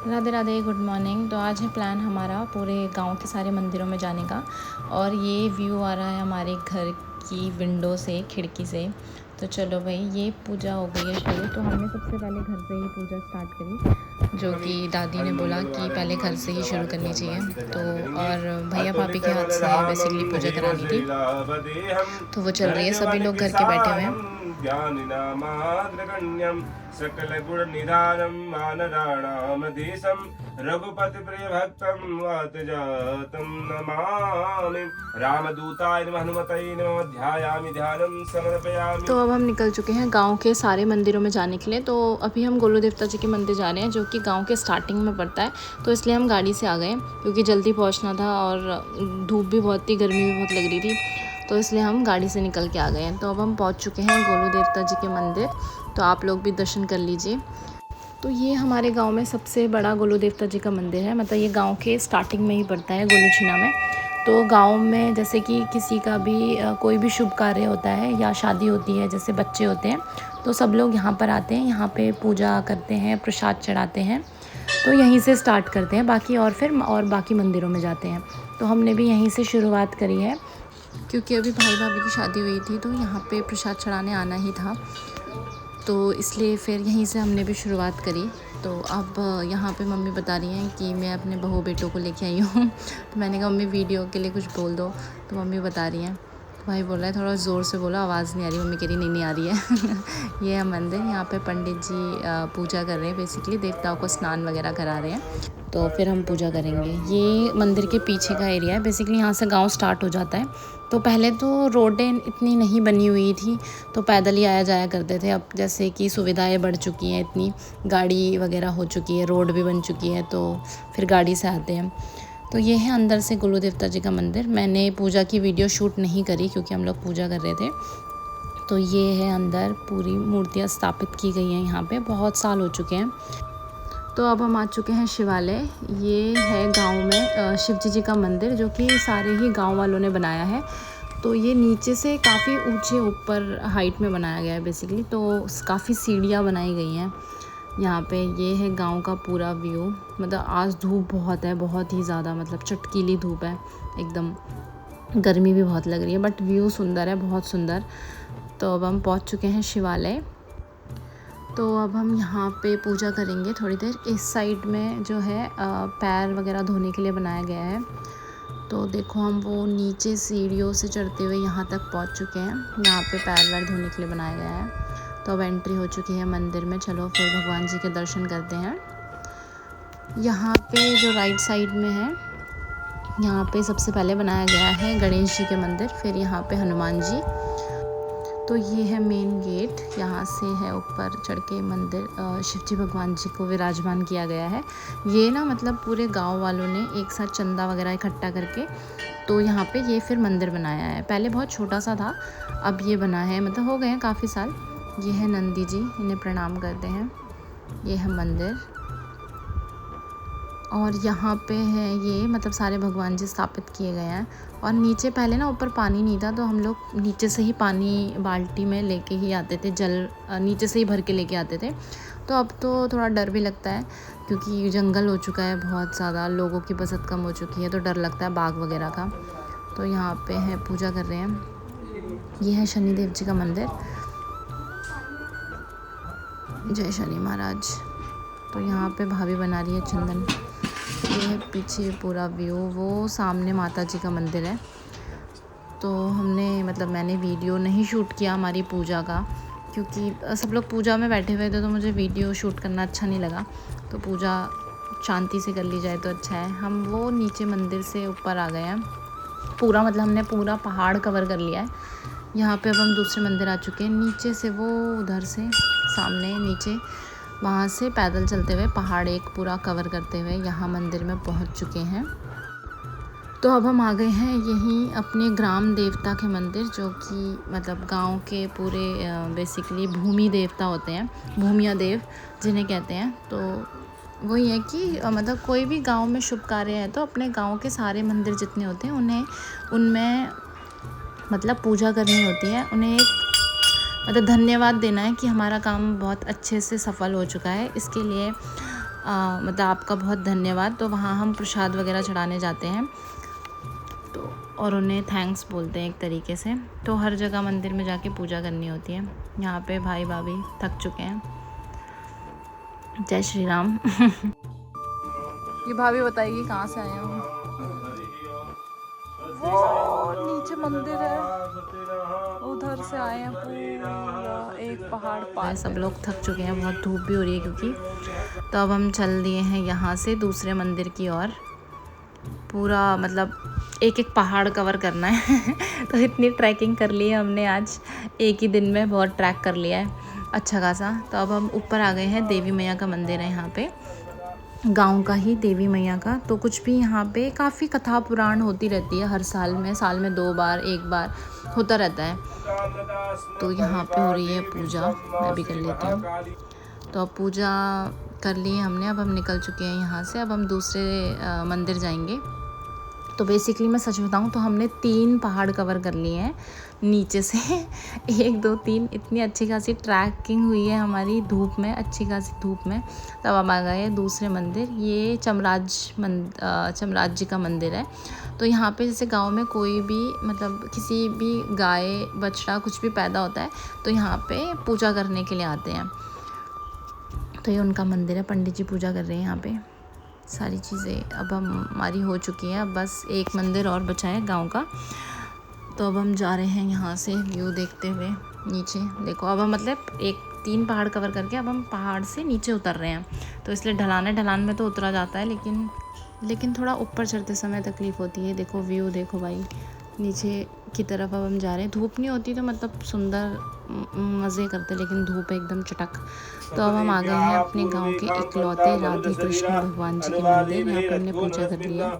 Radhe Radhe, good morning. तो आज है प्लान हमारा पूरे गांव के सारे मंदिरों में जाने का। और ये व्यू आ रहा है हमारे घर की विंडो से, खिड़की से। तो चलो भाई, ये पूजा हो गई है शुरू। तो हमने सबसे पहले घर से ही पूजा स्टार्ट करी, जो कि दादी ने बोला कि पहले घर से ही शुरू करनी चाहिए। तो और भैया भाभी के हाथ से बेसिकली पूजा करानी थी, तो वो चल रही है। सभी लोग घर के बैठे हुए हैं। सकल गुण निधानम वानराणामधीशम रघुपति प्रिय भक्तम वात जातम नमामि रामदूताय नमः हनुमते नमः ध्यायामि ध्यानं समर्पयामि। तो अब हम निकल चुके हैं गांव के सारे मंदिरों में जाने के लिए। तो अभी हम गोलू देवता जी के मंदिर जा रहे हैं, जो कि गांव के स्टार्टिंग में पड़ता है। तो इसलिए हम गाड़ी से आ गए, क्योंकि जल्दी पहुंचना था और धूप भी बहुत थी, गर्मी भी बहुत लग रही थी। तो इसलिए हम गाड़ी से निकल के आ गए हैं। तो अब हम पहुंच चुके हैं गोलू देवता जी के मंदिर। तो आप लोग भी दर्शन कर लीजिए। तो ये हमारे गांव में सबसे बड़ा गोलू देवता जी का मंदिर है। मतलब ये गांव के स्टार्टिंग में ही पड़ता है, गोलूछिना में। तो गांव में जैसे कि किसी का भी कोई भी शुभ कार्य होता है या शादी होती है, जैसे बच्चे होते हैं, तो सब लोग यहाँ पर आते हैं, यहाँ पे पूजा करते हैं, प्रसाद चढ़ाते हैं। तो यहीं से स्टार्ट करते हैं, बाकी और फिर बाकी मंदिरों में जाते हैं। तो हमने भी यहीं से शुरुआत करी है, क्योंकि अभी भाई भाभी की शादी हुई थी, तो यहाँ पे प्रसाद चढ़ाने आना ही था। तो इसलिए फिर यहीं से हमने भी शुरुआत करी। तो अब यहाँ पे मम्मी बता रही हैं कि मैं अपने बहू बेटों को लेके आई हूँ। तो मैंने कहा मम्मी वीडियो के लिए कुछ बोल दो। तो मम्मी बता रही हैं। तो भाई बोल रहा है थोड़ा ज़ोर से बोलो, आवाज़ नहीं आ रही। मम्मी कह रही नहीं आ रही है। ये है मंदिर। यहाँ पे पंडित जी पूजा कर रहे हैं, बेसिकली देवताओं को स्नान वगैरह करा रहे हैं। तो फिर हम पूजा करेंगे। ये मंदिर के पीछे का एरिया है, बेसिकली यहाँ से गांव स्टार्ट हो जाता है। तो पहले तो रोडें इतनी नहीं बनी हुई थी, तो पैदल ही आया जाया करते थे। अब जैसे कि सुविधाएं बढ़ चुकी हैं, इतनी गाड़ी वगैरह हो चुकी है, रोड भी बन चुकी है, तो फिर गाड़ी से आते हैं। तो ये है अंदर से गोलू देवता जी का मंदिर। मैंने पूजा की वीडियो शूट नहीं करी, क्योंकि हम लोग पूजा कर रहे थे। तो ये है अंदर, पूरी मूर्तियाँ स्थापित की गई हैं यहाँ पे, बहुत साल हो चुके हैं। तो अब हम आ चुके हैं शिवालय। ये है गांव में शिव जी का मंदिर, जो कि सारे ही गांव वालों ने बनाया है। तो ये नीचे से काफ़ी ऊंचे ऊपर हाइट में बनाया गया है बेसिकली। तो काफ़ी सीढ़ियाँ बनाई गई हैं यहाँ पे। ये है गांव का पूरा व्यू। मतलब आज धूप बहुत है, बहुत ही ज़्यादा, मतलब चटकीली धूप है एकदम। गर्मी भी बहुत लग रही है, बट व्यू सुंदर है, बहुत सुंदर। तो अब हम पहुँच चुके हैं शिवालय। तो अब हम यहाँ पे पूजा करेंगे थोड़ी देर। इस साइड में जो है पैर वगैरह धोने के लिए बनाया गया है। तो देखो, हम वो नीचे सीढ़ियों से चढ़ते हुए यहाँ तक पहुँच चुके हैं। यहाँ पे पैर वैर धोने के लिए बनाया गया है। तो अब एंट्री हो चुकी है मंदिर में। चलो फिर भगवान जी के दर्शन करते हैं। यहाँ पे जो राइट साइड में है, यहाँ पे सबसे पहले बनाया गया है गणेश जी के मंदिर, फिर यहाँ पे हनुमान जी। तो ये है मेन गेट। यहाँ से है ऊपर चढ़ के मंदिर शिव जी भगवान जी को विराजमान किया गया है। ये ना मतलब पूरे गांव वालों ने एक साथ चंदा वगैरह इकट्ठा करके तो यहाँ पे ये फिर मंदिर बनाया है। पहले बहुत छोटा सा था, अब ये बना है, मतलब हो गए हैं काफ़ी साल। ये है नंदी जी, इन्हें प्रणाम करते हैं। ये है मंदिर। और यहाँ पे है ये, मतलब सारे भगवान जी स्थापित किए गए हैं। और नीचे पहले ना ऊपर पानी नहीं था, तो हम लोग नीचे से ही पानी बाल्टी में लेके ही आते थे, जल नीचे से ही भर के लेके आते थे। तो अब तो थोड़ा डर भी लगता है, क्योंकि जंगल हो चुका है बहुत ज़्यादा, लोगों की बसत कम हो चुकी है, तो डर लगता है बाघ वगैरह का। तो यहाँ पे है, पूजा कर रहे हैं। ये है शनिदेव जी का मंदिर। जय शनि महाराज। तो यहाँ पे भाभी बना रही है चंदन। ये है पीछे पूरा व्यू। वो सामने माता जी का मंदिर है। तो हमने, मतलब मैंने वीडियो नहीं शूट किया हमारी पूजा का, क्योंकि सब लोग पूजा में बैठे हुए थे, तो मुझे वीडियो शूट करना अच्छा नहीं लगा। तो पूजा शांति से कर ली जाए तो अच्छा है। हम वो नीचे मंदिर से ऊपर आ गए हैं पूरा, मतलब हमने पूरा पहाड़ कवर कर लिया है। यहाँ पे अब हम दूसरे मंदिर आ चुके हैं। नीचे से वो उधर से सामने नीचे, वहाँ से पैदल चलते हुए पहाड़ एक पूरा कवर करते हुए यहाँ मंदिर में पहुँच चुके हैं। तो अब हम आ गए हैं यहीं अपने ग्राम देवता के मंदिर, जो कि मतलब गांव के पूरे बेसिकली भूमि देवता होते हैं, भूमिया देव जिन्हें कहते हैं। तो वही है कि मतलब कोई भी गांव में शुभ कार्य है, तो अपने गांव के सारे मंदिर जितने होते हैं उन्हें, उनमें मतलब पूजा करनी होती है। उन्हें एक मतलब धन्यवाद देना है कि हमारा काम बहुत अच्छे से सफल हो चुका है। इसके लिए मतलब आपका बहुत धन्यवाद। तो वहाँ हम प्रसाद वगैरह चढ़ाने जाते हैं तो और उन्हें थैंक्स बोलते हैं एक तरीके से। तो हर जगह मंदिर में जाके पूजा करनी होती है। यहाँ पे भाई भाभी थक चुके हैं। जय श्री राम। ये भाभी बताएगी कहाँ से आए हो। वो नीचे मंदिर है, उधर से आए हैं, पूरा एक पहाड़ पार। सब लोग थक चुके हैं, बहुत धूप भी हो रही है क्योंकि। तो अब हम चल दिए हैं यहाँ से दूसरे मंदिर की ओर। पूरा मतलब एक एक पहाड़ कवर करना है। तो इतनी ट्रैकिंग कर ली है हमने आज एक ही दिन में, बहुत ट्रैक कर लिया है अच्छा खासा। तो अब हम ऊपर आ गए हैं। देवी मैया का मंदिर है यहाँ पे, गांव का ही देवी मैया का। तो कुछ भी यहाँ पे काफ़ी कथा पुराण होती रहती है हर साल में 2 बार 1 बार होता रहता है। तो यहाँ पे हो रही है पूजा, मैं भी कर लेती हूँ। तो अब पूजा कर ली है हमने, अब हम निकल चुके हैं यहाँ से। अब हम दूसरे मंदिर जाएंगे। तो बेसिकली मैं सच बताऊँ तो हमने 3 पहाड़ कवर कर लिए हैं नीचे से। 1 2 3 इतनी अच्छी खासी ट्रैकिंग हुई है हमारी धूप में, अच्छी खासी धूप में। तब हम आ गए दूसरे मंदिर। ये चमराज जी का मंदिर है। तो यहाँ पे जैसे गांव में कोई भी मतलब किसी भी गाय बछड़ा कुछ भी पैदा होता है तो यहाँ पे पूजा करने के लिए आते हैं। तो ये उनका मंदिर है, पंडित जी पूजा कर रहे हैं यहाँ पे। सारी चीज़ें अब हमारी हो चुकी हैं, अब बस एक मंदिर और बचा है गांव का। तो अब हम जा रहे हैं यहाँ से व्यू देखते हुए नीचे। देखो अब हम मतलब 3 पहाड़ कवर करके अब हम पहाड़ से नीचे उतर रहे हैं। तो इसलिए ढलान में तो उतरा जाता है, लेकिन थोड़ा ऊपर चढ़ते समय तकलीफ़ होती है। देखो व्यू देखो भाई, नीचे की तरफ अब हम जा रहे हैं। धूप नहीं होती तो मतलब सुंदर मज़े करते, लेकिन धूप एकदम चटक। तो अब हम आ गए हैं अपने गांव के इकलौते राधे कृष्ण भगवान जी के मंदिर। यहाँ पर हमने पूजा कर ली है।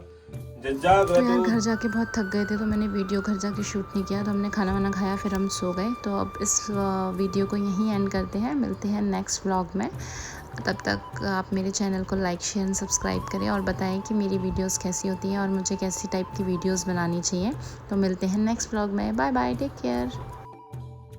तो यार घर जाके बहुत थक गए थे तो मैंने वीडियो घर जाके शूट नहीं किया। तो हमने खाना वाना खाया, फिर हम सो गए। तो अब इस वीडियो को यहीं एंड करते हैं, मिलते हैं नेक्स्ट व्लॉग में। तब तक आप मेरे चैनल को लाइक शेयर एंड सब्सक्राइब करें और बताएं कि मेरी वीडियोस कैसी होती हैं और मुझे कैसी टाइप की वीडियोस बनानी चाहिए। तो मिलते हैं नेक्स्ट व्लॉग में। Bye bye, take care.